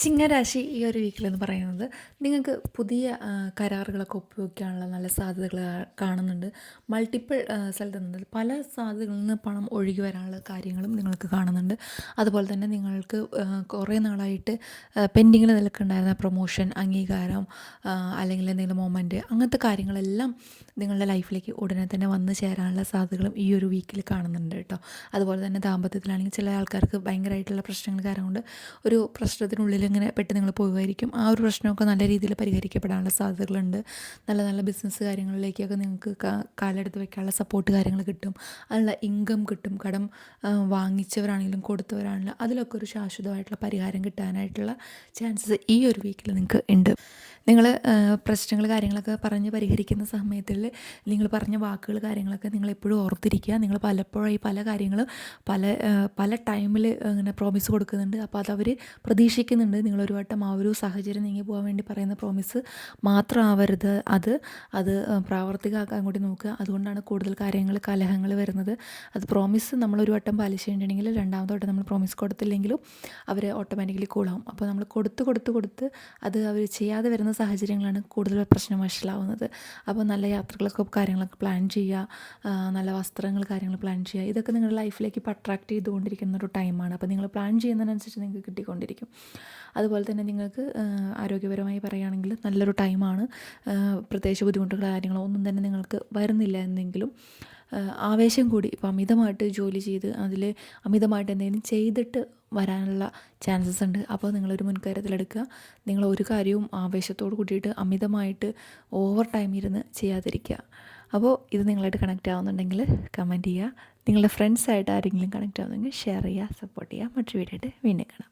ചിങ്ങരാശി ഈ ഒരു വീക്കിലെന്ന് പറയുന്നത് നിങ്ങൾക്ക് പുതിയ കരാറുകളൊക്കെ ഒപ്പുവെക്കാനുള്ള നല്ല സാധ്യതകൾ കാണുന്നുണ്ട്. മൾട്ടിപ്പിൾ സ്ഥലത്ത് നിന്ന് പല സാധ്യതകളിൽ നിന്ന് പണം ഒഴുകി വരാനുള്ള കാര്യങ്ങളും നിങ്ങൾക്ക് കാണുന്നുണ്ട്. അതുപോലെ തന്നെ നിങ്ങൾക്ക് കുറേ നാളായിട്ട് പെൻഡിങ്ങിൽ നിൽക്കുന്നുണ്ടായിരുന്ന പ്രൊമോഷൻ, അംഗീകാരം, അല്ലെങ്കിൽ എന്തെങ്കിലും മൊമെൻറ്റ്, അങ്ങനത്തെ കാര്യങ്ങളെല്ലാം നിങ്ങളുടെ ലൈഫിലേക്ക് ഉടനെ തന്നെ വന്നു ചേരാനുള്ള സാധ്യതകളും ഈ ഒരു വീക്കിൽ കാണുന്നുണ്ട് കേട്ടോ. അതുപോലെ തന്നെ ദാമ്പത്യത്തിലാണെങ്കിൽ ചില ആൾക്കാർക്ക് ഭയങ്കരമായിട്ടുള്ള പ്രശ്നങ്ങൾ കാരണം കൊണ്ട് ഒരു പ്രശ്നത്തിനുള്ളിൽ ഇങ്ങനെ പെട്ട് നിങ്ങൾ പോകുമായിരിക്കും. ആ ഒരു പ്രശ്നമൊക്കെ നല്ല രീതിയിൽ പരിഹരിക്കപ്പെടാനുള്ള സാധ്യതകളുണ്ട്. നല്ല നല്ല ബിസിനസ് കാര്യങ്ങളിലേക്കൊക്കെ നിങ്ങൾക്ക് കാലെടുത്ത് വെക്കാനുള്ള സപ്പോർട്ട് കാര്യങ്ങൾ കിട്ടും. അതിനുള്ള ഇൻകം കിട്ടും. കടം വാങ്ങിച്ചവരാണെങ്കിലും കൊടുത്തവരാണെങ്കിലും അതിലൊക്കെ ഒരു ശാശ്വതമായിട്ടുള്ള പരിഹാരം കിട്ടാനായിട്ടുള്ള ചാൻസസ് ഈ ഒരു വീക്കിൽ നിങ്ങൾക്ക് ഉണ്ട്. നിങ്ങൾ പ്രശ്നങ്ങൾ കാര്യങ്ങളൊക്കെ പറഞ്ഞ് പരിഹരിക്കുന്ന സമയത്തിൽ നിങ്ങൾ പറഞ്ഞ വാക്കുകൾ കാര്യങ്ങളൊക്കെ നിങ്ങളെപ്പോഴും ഓർത്തിരിക്കുക. നിങ്ങൾ പലപ്പോഴായി പല കാര്യങ്ങളും പല ടൈമിൽ ഇങ്ങനെ പ്രോമിസ് കൊടുക്കുന്നുണ്ട്. അപ്പോൾ അതവർ പ്രതീക്ഷിക്കുന്നുണ്ട്. നിങ്ങളൊരു വട്ടം ആ ഒരു സാഹചര്യം നീങ്ങി പോകാൻ വേണ്ടി പറയുന്ന പ്രോമിസ് മാത്രമാവരുത്. അത് പ്രാവർത്തികമാക്കാൻ കൂടി നോക്കുക. അതുകൊണ്ടാണ് കൂടുതൽ കാര്യങ്ങൾ കലഹങ്ങൾ വരുന്നത്. അത് പ്രോമിസ് നമ്മളൊരു വട്ടം പാലിച്ചിട്ടുണ്ടെങ്കിൽ രണ്ടാമത്തെ വട്ടം നമ്മൾ പ്രോമിസ് കൊടുത്തില്ലെങ്കിലും അവർ ഓട്ടോമാറ്റിക്കലി കൂളാവും. അപ്പോൾ നമ്മൾ കൊടുത്ത് അത് അവർ ചെയ്യാതെ വരുന്ന സാഹചര്യങ്ങളാണ് കൂടുതൽ പ്രശ്നം വഷളാവുന്നത്. അപ്പോൾ നല്ല യാത്രകളൊക്കെ കാര്യങ്ങളൊക്കെ പ്ലാൻ ചെയ്യുക, നല്ല വസ്ത്രങ്ങൾ കാര്യങ്ങൾ പ്ലാൻ ചെയ്യുക. ഇതൊക്കെ നിങ്ങളുടെ ലൈഫിലേക്ക് ഇപ്പോൾ അട്രാക്റ്റ് ചെയ്തുകൊണ്ടിരിക്കുന്ന ഒരു ടൈമാണ്. അപ്പോൾ നിങ്ങൾ പ്ലാൻ ചെയ്യുന്നതിനനുസരിച്ച് നിങ്ങൾക്ക് കിട്ടിക്കൊണ്ടിരിക്കും. അതുപോലെ തന്നെ നിങ്ങൾക്ക് ആരോഗ്യപരമായി പറയുകയാണെങ്കിൽ നല്ലൊരു ടൈമാണ്. പ്രത്യേകിച്ച് ബുദ്ധിമുട്ടുകൾ കാര്യങ്ങളോ ഒന്നും തന്നെ നിങ്ങൾക്ക് വരുന്നില്ല എന്നെങ്കിലും ആവേശം കൂടി ഇപ്പോൾ അമിതമായിട്ട് ജോലി ചെയ്ത് അതിൽ അമിതമായിട്ട് എന്തെങ്കിലും ചെയ്തിട്ട് വരാനുള്ള ചാൻസസ് ഉണ്ട്. അപ്പോൾ നിങ്ങളൊരു മുൻകരുതലെടുക്കുക. നിങ്ങൾ ഒരു കാര്യവും ആവേശത്തോട് കൂടിയിട്ട് അമിതമായിട്ട് ഓവർ ടൈം ഇരുന്ന് ചെയ്യാതിരിക്കുക. അപ്പോൾ ഇത് നിങ്ങളായിട്ട് കണക്റ്റ് ആവുന്നുണ്ടെങ്കിൽ കമൻറ്റ് ചെയ്യുക. നിങ്ങളുടെ ഫ്രണ്ട്സായിട്ട് ആരെങ്കിലും കണക്റ്റ് ആവുന്നെങ്കിൽ ഷെയർ ചെയ്യുക, സപ്പോർട്ട് ചെയ്യുക. മറ്റൊരു വീഡിയോ ആയിട്ട് വീണ്ടും കാണാം.